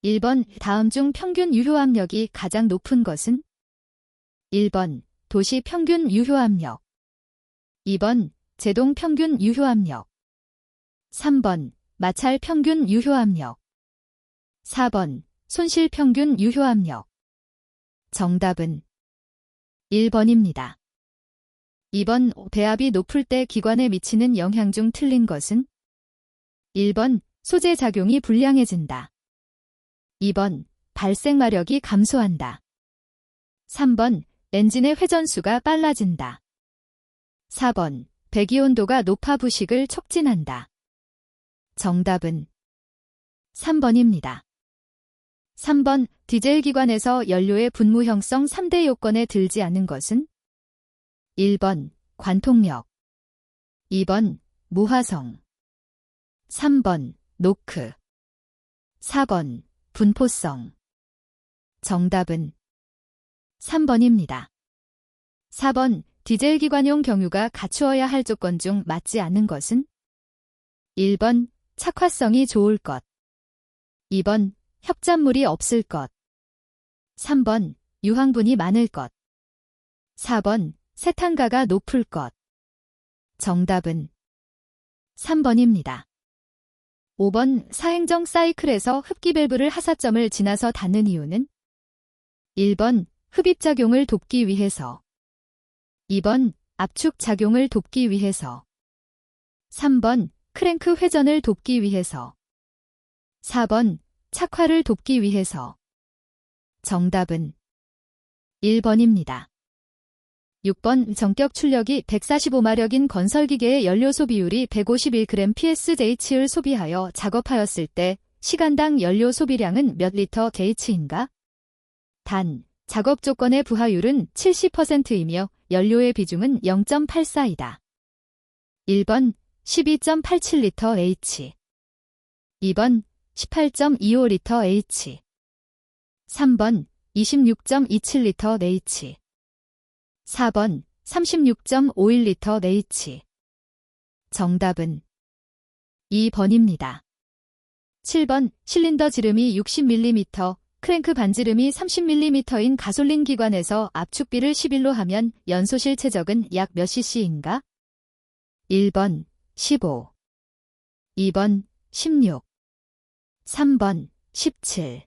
1번 다음 중 평균 유효압력이 가장 높은 것은? 1번 도시 평균 유효압력, 2번 제동 평균 유효압력, 3번 마찰 평균 유효압력, 4번 손실 평균 유효압력. 정답은 1번입니다. 2번 배압이 높을 때 기관에 미치는 영향 중 틀린 것은? 1번 소재 작용이 불량해진다. 2번 발생 마력이 감소한다. 3번 엔진의 회전수가 빨라진다. 4번 배기온도가 높아 부식을 촉진한다. 정답은 3번입니다. 3번 디젤 기관에서 연료의 분무형성 3대 요건에 들지 않은 것은? 1번 관통력, 2번 무화성, 3번 노크, 4번 분포성. 정답은 3번입니다. 4번 디젤 기관용 경유가 갖추어야 할 조건 중 맞지 않는 것은? 1번 착화성이 좋을 것, 2번 협잡물이 없을 것, 3번 유황분이 많을 것, 4번 세탄가가 높을 것. 정답은 3번입니다. 5번 사행정 사이클에서 흡기 밸브를 하사점을 지나서 닫는 이유는? 1번 흡입작용을 돕기 위해서, 2번 압축작용을 돕기 위해서, 3번 크랭크 회전을 돕기 위해서, 4번 착화를 돕기 위해서. 정답은 1번입니다. 6번 전격 출력이 145마력인 건설기계의 연료소 비율이 151g PSJH를 소비하여 작업하였을 때 시간당 연료 소비량은 몇 리터 게이츠인가? 단, 작업 조건의 부하율은 70%이며 연료의 비중은 0.84이다. 1번 12.87리터 H, 2번 18.25리터 H, 3번 26.27리터 H, 4번 36.51리터 H. 정답은 2번입니다. 7번 실린더 지름이 60mm, 크랭크 반지름이 30mm인 가솔린 기관에서 압축비를 11로 하면 연소실 체적은 약 몇 cc인가? 1번 15, 2번 16, 3번 17,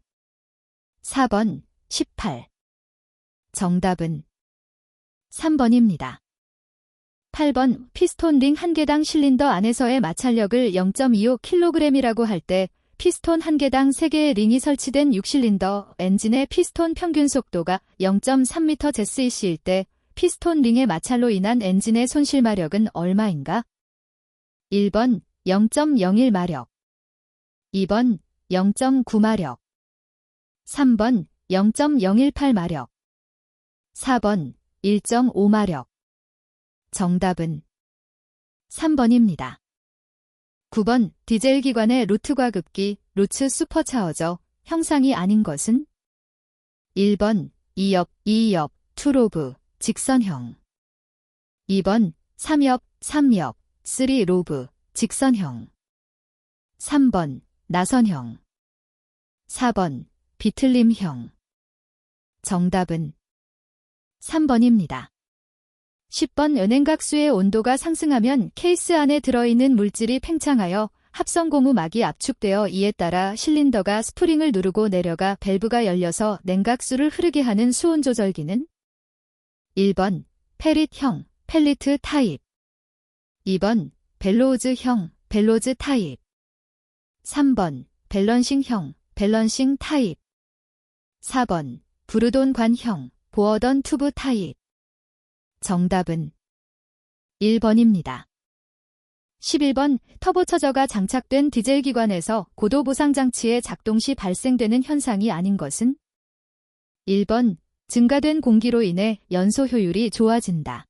4번 18. 정답은 3번입니다. 8번 피스톤 링 1개당 실린더 안에서의 마찰력을 0.25kg이라고 할 때 피스톤 1개당 3개의 링이 설치된 6실린더 엔진의 피스톤 평균 속도가 0.3m/s일 때 피스톤 링의 마찰로 인한 엔진의 손실 마력은 얼마인가? 1번 0.01마력, 2번 0.9마력, 3번 0.018마력, 4번 1.5마력. 정답은 3번입니다. 9번 디젤 기관의 루트 과급기, 루츠 슈퍼차어저 형상이 아닌 것은? 1번 2옆, 2옆, 투로브, 직선형, 2번 3옆, 3옆, 3로브, 직선형, 3번 나선형, 4번 비틀림형. 정답은 3번입니다. 10번 은행각수의 온도가 상승하면 케이스 안에 들어있는 물질이 팽창하여 합성 고무막이 압축되어 이에 따라 실린더가 스프링을 누르고 내려가 밸브가 열려서 냉각수를 흐르게 하는 수온 조절기는? 1번 페릿형, 펠리트 타입, 2번 벨로우즈형, 벨로즈 타입, 3번 밸런싱형, 밸런싱 타입, 4번 브루돈 관형, 보어던 투브 타입. 정답은 1번입니다. 11번 터보처저가 장착된 디젤 기관에서 고도 보상 장치의 작동 시 발생되는 현상이 아닌 것은? 1번 증가된 공기로 인해 연소 효율이 좋아진다.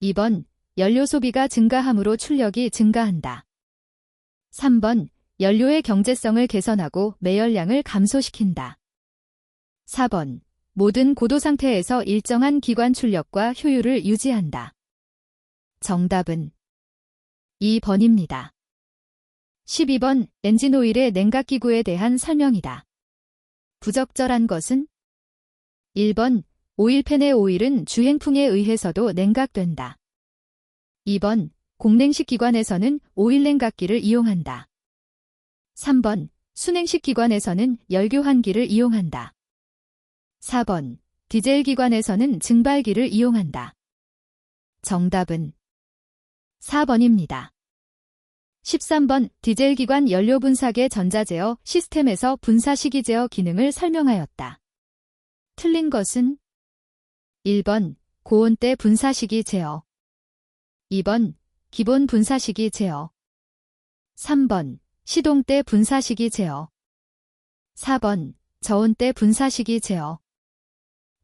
2번 연료 소비가 증가함으로 출력이 증가한다. 3번 연료의 경제성을 개선하고 매열량을 감소시킨다. 4번 모든 고도 상태에서 일정한 기관 출력과 효율을 유지한다. 정답은 2번입니다. 12번 엔진 오일의 냉각기구에 대한 설명이다. 부적절한 것은 1번 오일팬의 오일은 주행풍에 의해서도 냉각된다. 2번 공냉식 기관에서는 오일 냉각기를 이용한다. 3번 순행식 기관에서는 열교환기를 이용한다. 4번 디젤 기관에서는 증발기를 이용한다. 정답은 4번입니다. 13번 디젤 기관 연료 분사계 전자제어 시스템에서 분사시기 제어 기능을 설명하였다. 틀린 것은 1번 고온대 분사시기 제어, 2번 기본 분사시기 제어, 3번 시동대 분사시기 제어, 4번 저온대 분사시기 제어.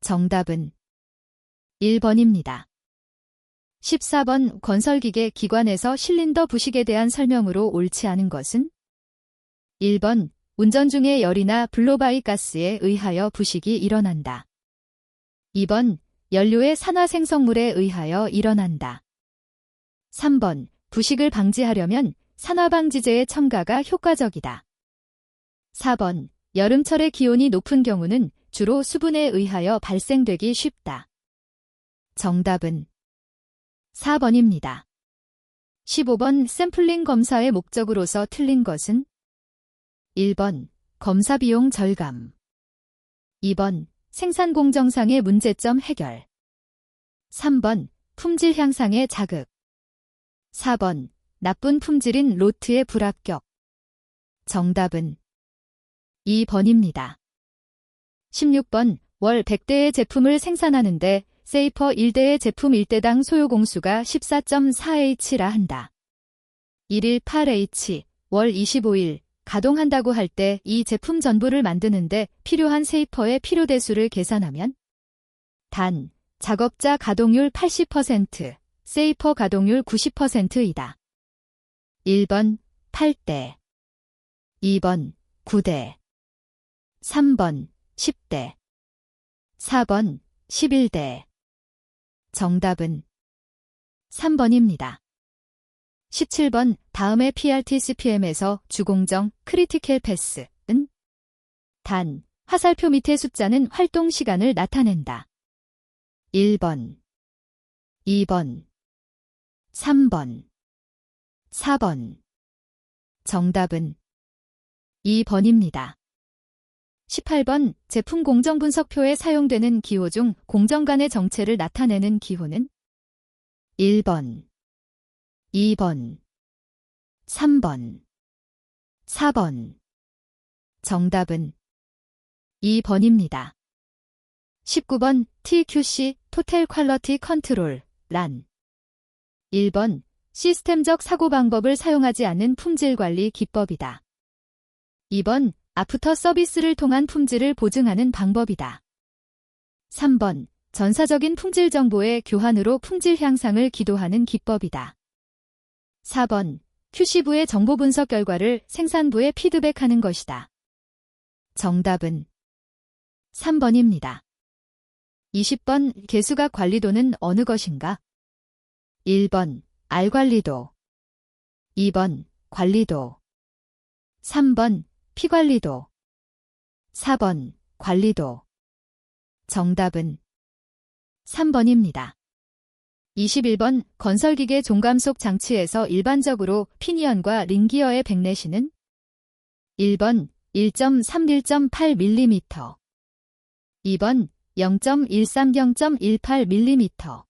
정답은 1번입니다. 14번 건설기계 기관에서 실린더 부식에 대한 설명으로 옳지 않은 것은 1번 운전 중에 열이나 블로바이 가스에 의하여 부식이 일어난다. 2번 연료의 산화 생성물에 의하여 일어난다. 3번 부식을 방지하려면 산화방지제의 첨가가 효과적이다. 4번 여름철의 기온이 높은 경우는 주로 수분에 의하여 발생되기 쉽다. 정답은 4번입니다. 15번 샘플링 검사의 목적으로서 틀린 것은 1번 검사 비용 절감, 2번 생산 공정상의 문제점 해결, 3번 품질 향상의 자극, 4번 나쁜 품질인 로트의 불합격. 정답은 2번입니다. 16번 월 100대의 제품을 생산하는데 세이퍼 1대의 제품 1대당 소요 공수가 14.4H라 한다. 1일 8H, 월 25일 가동한다고 할 때 이 제품 전부를 만드는데 필요한 세이퍼의 필요 대수를 계산하면 단, 작업자 가동률 80%, 세이퍼 가동률 90%이다. 1번 8대, 2번 9대, 3번 10대, 4번 11대. 정답은 3번입니다. 17번 다음의 PRTCPM에서 주공정 크리티컬 패스는 단, 화살표 밑의 숫자는 활동 시간을 나타낸다. 1번, 2번, 3번, 4번. 정답은 2번입니다. 18번 제품 공정 분석표에 사용되는 기호 중 공정 간의 정체를 나타내는 기호는 1번, 2번, 3번, 4번. 정답은 2번입니다. 19번 TQC 토탈 퀄러티 컨트롤 란 1번 시스템적 사고 방법을 사용하지 않는 품질 관리 기법이다. 2번 아프터 서비스를 통한 품질을 보증하는 방법이다. 3번 전사적인 품질 정보의 교환으로 품질 향상을 기도하는 기법이다. 4번 QC부의 정보 분석 결과를 생산부에 피드백하는 것이다. 정답은 3번입니다. 20번 개수각 관리도는 어느 것인가? 1번 R관리도, 2번 관리도, 3번 P관리도, 4번 관리도. 정답은 3번입니다. 21번 건설기계 종감속 장치에서 일반적으로 피니언과 링기어의 백내시는 1번 1.31.8mm, 2번 0.130.18mm,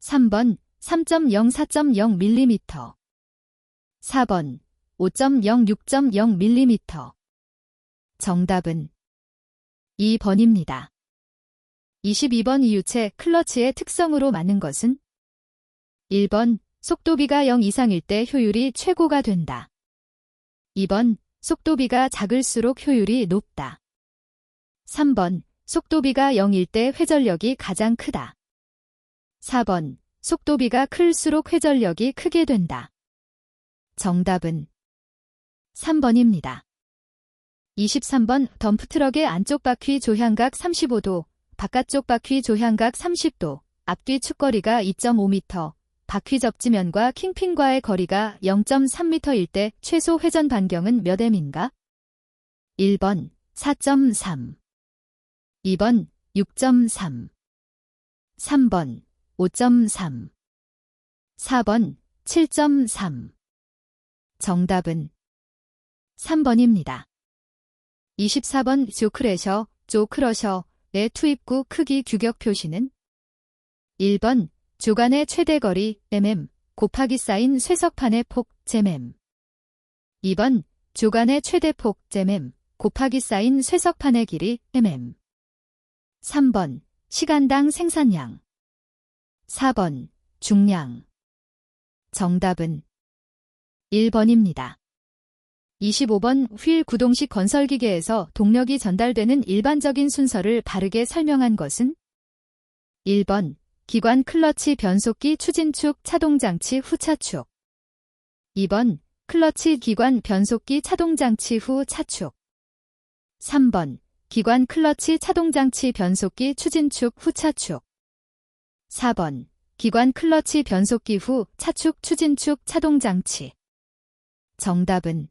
3번 3.04.0mm, 4번 5.06.0mm. 정답은 2번입니다. 22번 이유체 클러치의 특성으로 맞는 것은 1번 속도비가 0 이상일 때 효율이 최고가 된다. 2번 속도비가 작을수록 효율이 높다. 3번 속도비가 0일 때 회전력이 가장 크다. 4번 속도비가 클수록 회전력이 크게 된다. 정답은 3번입니다. 23번 덤프트럭의 안쪽 바퀴 조향각 35도, 바깥쪽 바퀴 조향각 30도, 앞뒤 축거리가 2.5m, 바퀴 접지면과 킹핀과의 거리가 0.3m일 때 최소 회전 반경은 몇 m인가? 1번 4.3 2번 6.3 3번 5.3 4번 7.3 정답은 3번입니다. 24번 조 크러셔의 투입구 크기 규격 표시는 1번 조간의 최대 거리 mm 곱하기 쌓인 쇠석판의 폭 제mm 2번 조간의 최대 폭 제mm 곱하기 쌓인 쇠석판의 길이 mm 3번 시간당 생산량 4번 중량 정답은 1번입니다. 25번 휠 구동식 건설기계에서 동력이 전달되는 일반적인 순서를 바르게 설명한 것은 1번 기관 클러치 변속기 추진축 차동장치 후 차축 2번 클러치 기관 변속기 차동장치 후 차축 3번 기관 클러치 차동장치 변속기 추진축 후 차축 4번 기관 클러치 변속기 후 차축 추진축 차동장치 정답은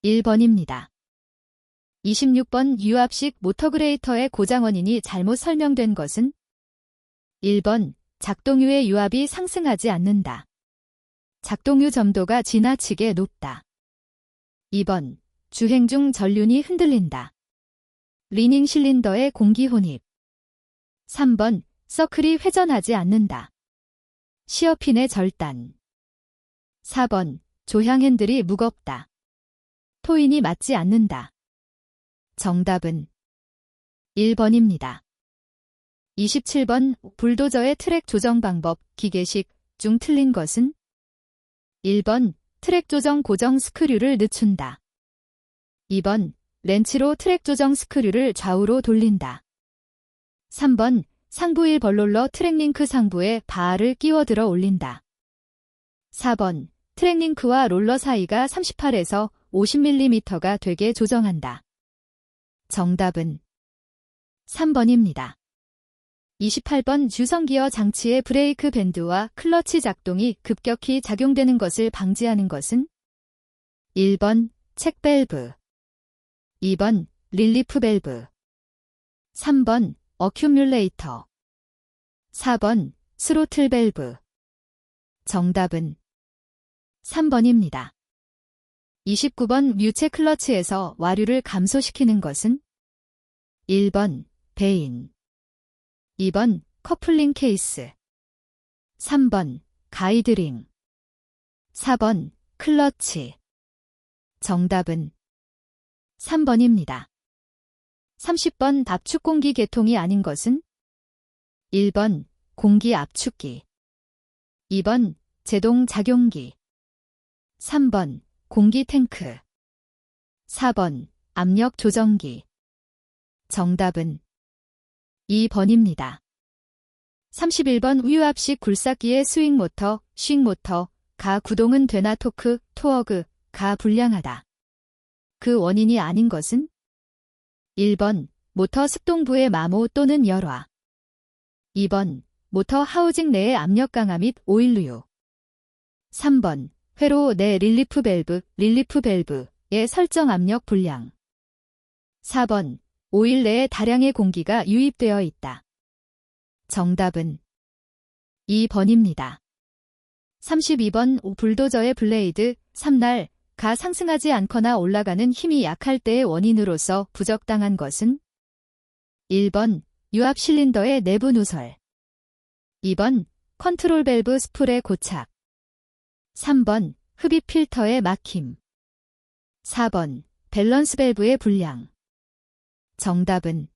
1번입니다. 26번 유압식 모터그레이터의 고장 원인이 잘못 설명된 것은 1번 작동유의 유압이 상승하지 않는다. 작동유 점도가 지나치게 높다. 2번 주행 중 전륜이 흔들린다. 리닝 실린더의 공기 혼입 3번 서클이 회전하지 않는다. 시어핀의 절단 4번 조향 핸들이 무겁다. 토인이 맞지 않는다. 정답은 1번입니다. 27번 불도저의 트랙 조정 방법 기계식 중 틀린 것은 1번 트랙 조정 고정 스크류를 늦춘다. 2번 렌치로 트랙 조정 스크류를 좌우로 돌린다. 3번 상부 1번 롤러 트랙링크 상부에 바알을 끼워 들어 올린다. 4번 트랙링크와 롤러 사이가 38에서 50mm가 되게 조정한다. 정답은 3번입니다. 28번 주성기어 장치의 브레이크 밴드와 클러치 작동이 급격히 작용되는 것을 방지하는 것은 1번 책 밸브 2번 릴리프 밸브 3번 어큐뮬레이터 4번 스로틀 밸브 정답은 3번입니다. 29번 뮤체 클러치에서 와류를 감소시키는 것은 1번 베인 2번 커플링 케이스 3번 가이드링 4번 클러치 정답은 3번입니다. 30번 압축 공기 계통이 아닌 것은 1번 공기 압축기 2번 제동 작용기 3번 공기 탱크 4번 압력 조정기 정답은 2번입니다. 31번 우유압식 굴삭기의 스윙 모터, 싱 모터가 구동은 되나 토어그가 불량하다. 그 원인이 아닌 것은 1번 모터 습동부의 마모 또는 열화 2번 모터 하우징 내의 압력 강화 및 오일류 3번 회로 내 릴리프 밸브의 설정 압력 불량 4번 오일 내에 다량의 공기가 유입되어 있다. 정답은 2번입니다. 32번 불도저의 블레이드 3날가 상승하지 않거나 올라가는 힘이 약할 때의 원인으로서 부적당한 것은 1번 유압 실린더의 내부 누설 2번 컨트롤 밸브 스풀의 고착 3번 흡입 필터의 막힘 4번 밸런스 밸브의 불량 정답은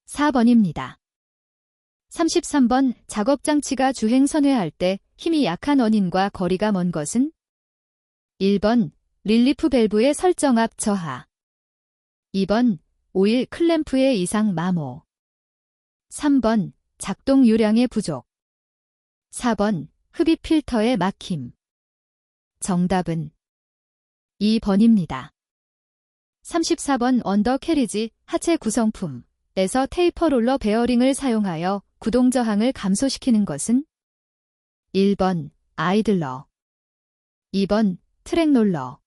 4번입니다. 33번 작업장치가 주행 선회할 때 힘이 약한 원인과 거리가 먼 것은 1번 릴리프 밸브의 설정 압 저하 2번 오일 클램프의 이상 마모 3번 작동 요량의 부족 4번 흡입 필터의 막힘 정답은 2번입니다. 34번 언더캐리지 하체 구성품에서 테이퍼 롤러 베어링을 사용하여 구동 저항을 감소시키는 것은 1번 아이들러 2번 트랙 롤러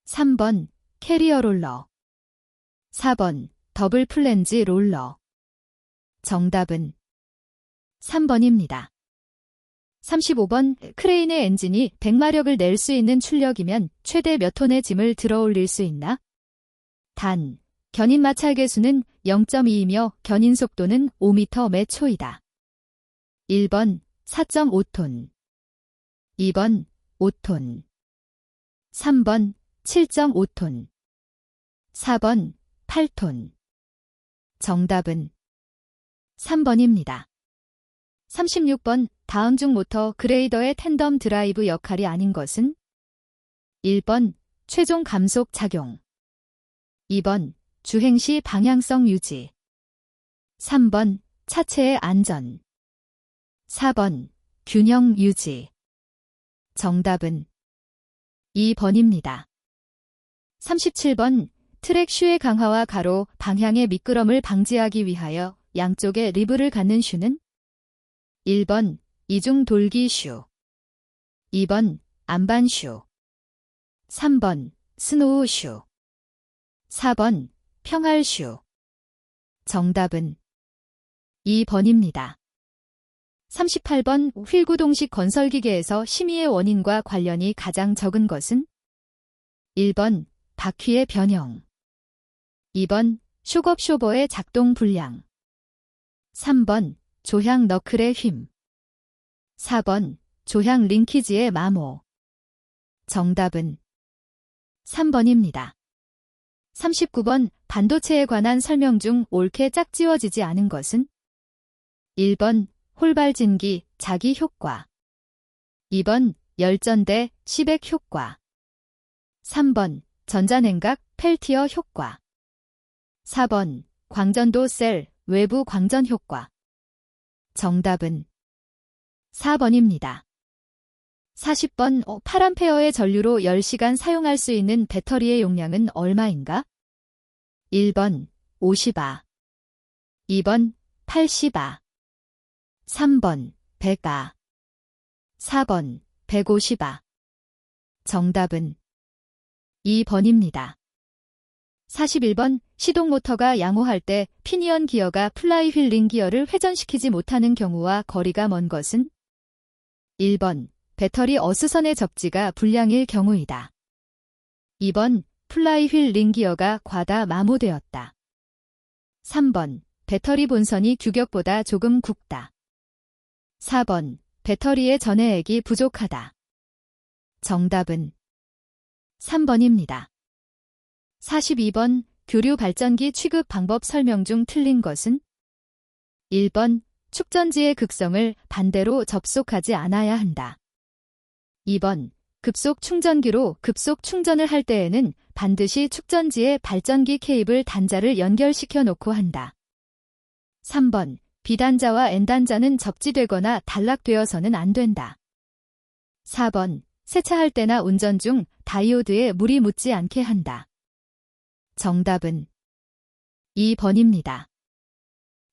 3번 캐리어 롤러 4번 더블 플랜지 롤러. 정답은 3번입니다. 35번 크레인의 엔진이 100마력을 낼 수 있는 출력이면 최대 몇 톤의 짐을 들어 올릴 수 있나? 단, 견인 마찰 계수는 0.2이며 견인 속도는 5m 매 초이다. 1번 4.5톤, 2번 5톤, 3번 7.5톤, 4번 8톤. 정답은 3번입니다. 36번 다음 중 모터 그레이더의 텐덤 드라이브 역할이 아닌 것은? 1번 최종 감속 작용, 2번 주행 시 방향성 유지, 3번 차체의 안전, 4번 균형 유지. 정답은 2번입니다. 37번 트랙 슈의 강화와 가로 방향의 미끄럼을 방지하기 위하여 양쪽에 리브를 갖는 슈는? 1번 이중 돌기 슈, 2번 안반 슈, 3번 스노우 슈, 4번 평활 슈. 정답은 2번입니다. 38번 휠구동식 건설기계에서 심의의 원인과 관련이 가장 적은 것은? 1번 바퀴의 변형, 2번 슈겁쇼버의 작동 불량, 3번 조향 너클의 힘, 4번 조향 링키지의 마모. 정답은 3번입니다. 39번 반도체에 관한 설명 중 옳게 짝지워지지 않은 것은? 1번 홀발진기 자기 효과, 2번 열전대 시백 효과, 3번 전자냉각 펠티어 효과, 4번 광전도 셀 외부 광전 효과. 정답은 4번입니다. 40번 8A의 전류로 10시간 사용할 수 있는 배터리의 용량은 얼마인가? 1번 50A, 2번 80A, 3번 100A, 4번 150A. 정답은 2번입니다. 41번 시동 모터가 양호할 때 피니언 기어가 플라이휠 링 기어를 회전시키지 못하는 경우와 거리가 먼 것은? 1번 배터리 어스선의 접지가 불량일 경우이다. 2번 플라이휠 링 기어가 과다 마모되었다. 3번 배터리 본선이 규격보다 조금 굵다. 4번 배터리의 전해액이 부족하다. 정답은 3번입니다. 42번 교류 발전기 취급 방법 설명 중 틀린 것은? 1번 축전지의 극성을 반대로 접속하지 않아야 한다. 2번 급속 충전기로 급속 충전을 할 때에는 반드시 축전지에 발전기 케이블 단자를 연결시켜 놓고 한다. 3번 B단자와 N단자는 접지되거나 단락되어서는 안 된다. 4번 세차할 때나 운전 중 다이오드에 물이 묻지 않게 한다. 정답은 2번입니다.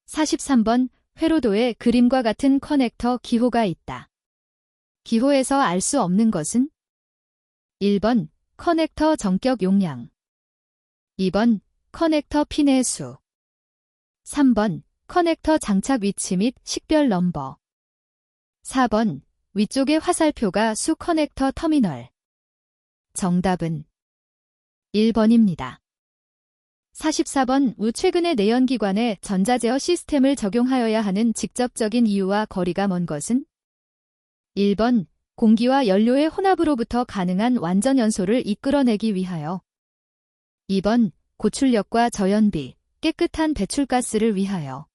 43번 회로도에 그림과 같은 커넥터 기호가 있다. 기호에서 알 수 없는 것은? 1번 커넥터 전격 용량, 2번 커넥터 핀의 수, 3번 커넥터 장착 위치 및 식별 넘버, 4번 위쪽의 화살표가 수 커넥터 터미널. 정답은 1번입니다. 44번 최근에 내연기관에 전자제어 시스템을 적용하여야 하는 직접적인 이유와 거리가 먼 것은? 1번 공기와 연료의 혼합으로부터 가능한 완전 연소를 이끌어내기 위하여, 2번 고출력과 저연비, 깨끗한 배출가스를 위하여,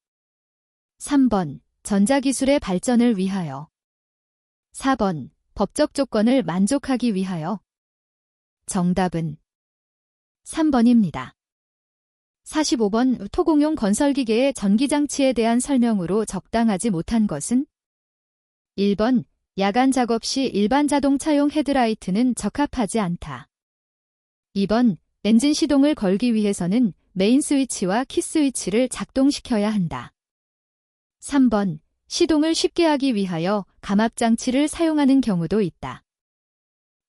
3번 전자기술의 발전을 위하여, 4번 법적 조건을 만족하기 위하여. 정답은 3번입니다. 45번 토공용 건설기계의 전기장치에 대한 설명으로 적당하지 못한 것은? 1번 야간 작업 시 일반 자동차용 헤드라이트는 적합하지 않다. 2번 엔진 시동을 걸기 위해서는 메인 스위치와 키 스위치를 작동시켜야 한다. 3번 시동을 쉽게 하기 위하여 감압장치를 사용하는 경우도 있다.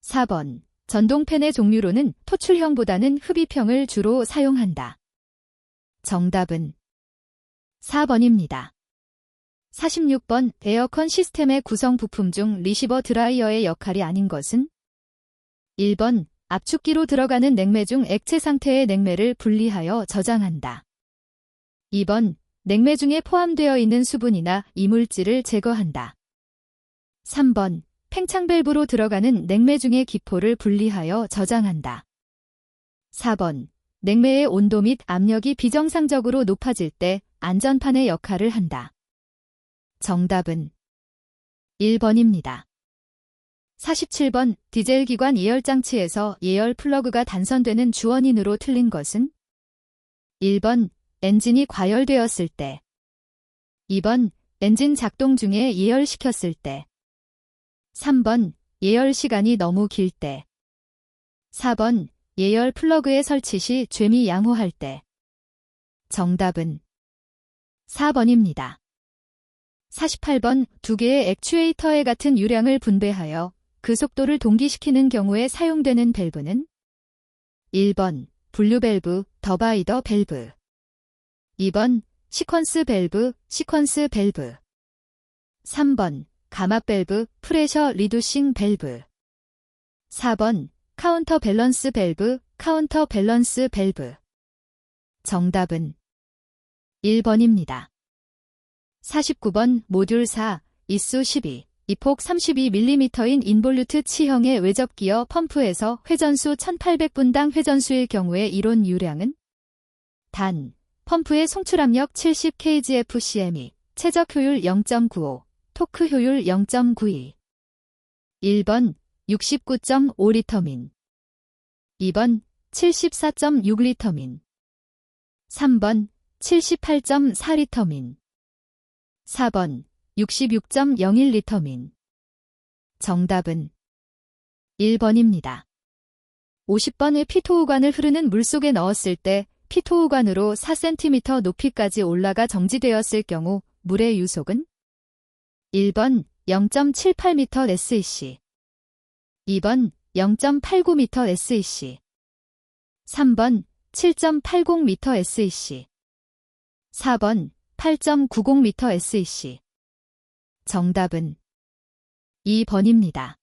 4번 전동팬의 종류로는 토출형보다는 흡입형을 주로 사용한다. 정답은 4번입니다. 46번 에어컨 시스템의 구성 부품 중 리시버 드라이어의 역할이 아닌 것은? 1번 압축기로 들어가는 냉매 중 액체 상태의 냉매를 분리하여 저장한다. 2번 냉매 중에 포함되어 있는 수분이나 이물질을 제거한다. 3번 팽창 밸브로 들어가는 냉매 중의 기포를 분리하여 저장한다. 4번 냉매의 온도 및 압력이 비정상적으로 높아질 때 안전판의 역할을 한다. 정답은 1번입니다. 47번 디젤 기관 예열장치에서 예열 플러그가 단선되는 주원인으로 틀린 것은? 1번 엔진이 과열되었을 때. 2번 엔진 작동 중에 예열시켰을 때. 3번 예열 시간이 너무 길 때. 4번 예열 플러그의 설치 시 쨈이 양호할 때. 정답은 4번입니다. 48번 두 개의 액추에이터에 같은 유량을 분배하여 그 속도를 동기시키는 경우에 사용되는 밸브는? 1번 분류 밸브, 더바이더 밸브. 2번 시퀀스 밸브, 시퀀스 밸브. 3번 감압 밸브, 프레셔 리두싱 밸브. 4번 카운터 밸런스 밸브, 카운터 밸런스 밸브. 정답은 1번입니다. 49번 모듈 4, 이수 12, 이폭 32mm인 인볼루트 치형의 외접기어 펌프에서 회전수 1800분당 회전수일 경우의 이론 유량은? 단, 펌프의 송출압력 70kgfcm이, 최적 효율 0.95, 토크 효율 0.92. 1번 69.5리터민. 2번 74.6리터민. 3번 78.4리터민. 4번 66.01리터민. 정답은 1번입니다. 50번의 피토우관을 흐르는 물속에 넣었을 때 피토우관으로 4cm 높이까지 올라가 정지되었을 경우 물의 유속은? 1번 0.78m SEC. 2번 0.89m SEC. 3번 7.80m SEC. 4번 8.90m SEC. 정답은 2번입니다.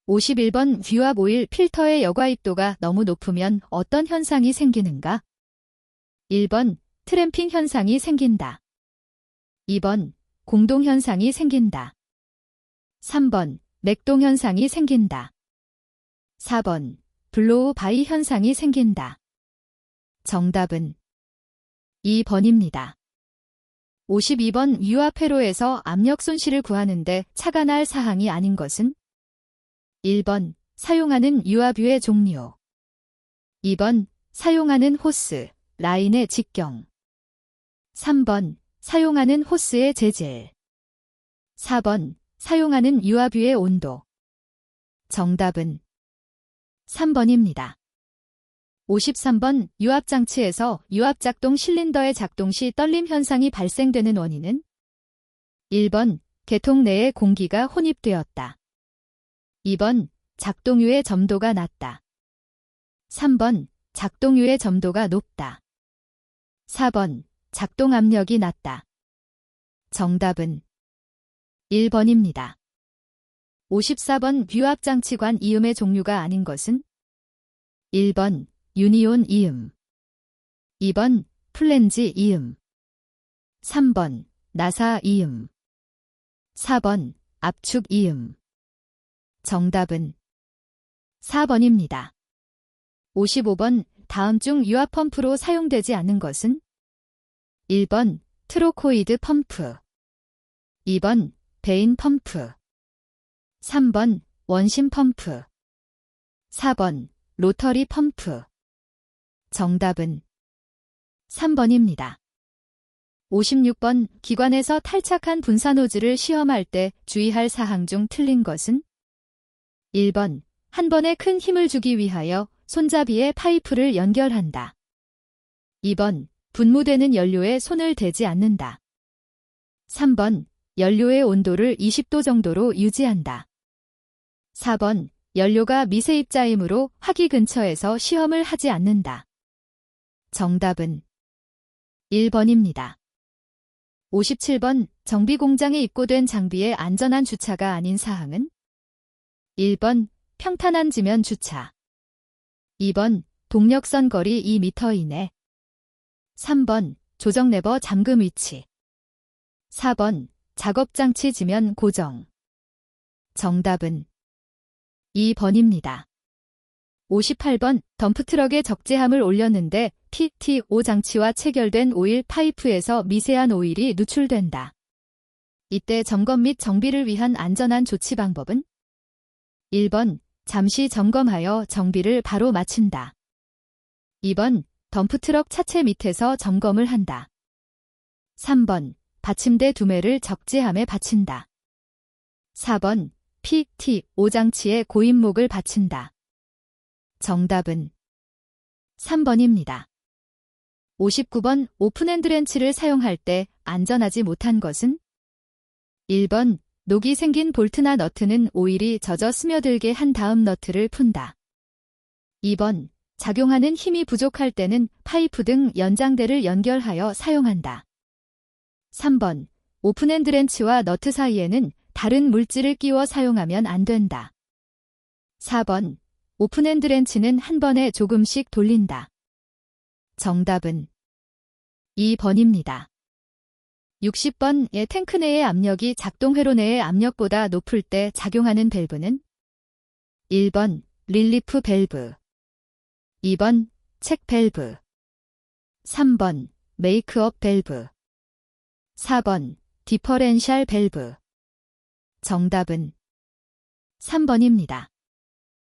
51번 뷰압 오일 필터의 여과입도가 너무 높으면 어떤 현상이 생기는가? 1번 트램핑 현상이 생긴다. 2번 공동 현상이 생긴다. 3번 맥동 현상이 생긴다. 4번 블로우 바이 현상이 생긴다. 정답은 2번입니다. 52번 유압 회로에서 압력 손실을 구하는데 차가 날 사항이 아닌 것은? 1번 사용하는 유압유의 종류. 2번 사용하는 호스, 라인의 직경. 3번 사용하는 호스의 재질. 4번 사용하는 유압유의 온도. 정답은 3번입니다. 53번 유압장치에서 유압작동 실린더의 작동 시 떨림 현상이 발생되는 원인은? 1번 개통 내에 공기가 혼입되었다. 2번 작동유의 점도가 낮다. 3번 작동유의 점도가 높다. 4번 작동 압력이 낮다. 정답은 1번입니다. 54번 유압장치관 이음의 종류가 아닌 것은? 1번 유니온 이음. 2번 플랜지 이음. 3번 나사 이음. 4번 압축 이음. 정답은 4번입니다. 55번 다음 중 유압 펌프로 사용되지 않는 것은? 1번 트로코이드 펌프. 2번 베인 펌프. 3번 원심 펌프. 4번 로터리 펌프. 정답은 3번입니다. 56번 기관에서 탈착한 분사 노즐을 시험할 때 주의할 사항 중 틀린 것은? 1번 한 번에 큰 힘을 주기 위하여 손잡이에 파이프를 연결한다. 2번 분무되는 연료에 손을 대지 않는다. 3번 연료의 온도를 20도 정도로 유지한다. 4번 연료가 미세입자이므로 화기 근처에서 시험을 하지 않는다. 정답은 1번입니다. 57번 정비 공장에 입고된 장비의 안전한 주차가 아닌 사항은? 1번 평탄한 지면 주차. 2번 동력선 거리 2m 이내. 3번 조정 레버 잠금 위치. 4번 작업장치 지면 고정. 정답은 2번입니다. 58번 덤프트럭에 적재함을 올렸는데 PTO 장치와 체결된 오일 파이프에서 미세한 오일이 누출된다. 이때 점검 및 정비를 위한 안전한 조치 방법은? 1번 잠시 점검하여 정비를 바로 마친다. 2번 덤프트럭 차체 밑에서 점검을 한다. 3번 받침대 2매를 적재함에 받친다. 4번 PTO 장치에 고인목을 받친다. 정답은 3번입니다. 59번 오픈핸드 렌치를 사용할 때 안전하지 못한 것은? 1번 녹이 생긴 볼트나 너트는 오일이 젖어 스며들게 한 다음 너트를 푼다. 2번 작용하는 힘이 부족할 때는 파이프 등 연장대를 연결하여 사용한다. 3번 오픈핸드 렌치와 너트 사이에는 다른 물질을 끼워 사용하면 안 된다. 4번 오픈핸드 렌치는 한 번에 조금씩 돌린다. 정답은 2번입니다. 60번의 탱크 내의 압력이 작동 회로 내의 압력보다 높을 때 작용하는 밸브는? 1번 릴리프 밸브. 2번 책 밸브. 3번 메이크업 밸브. 4번 디퍼렌셜 밸브. 정답은 3번입니다.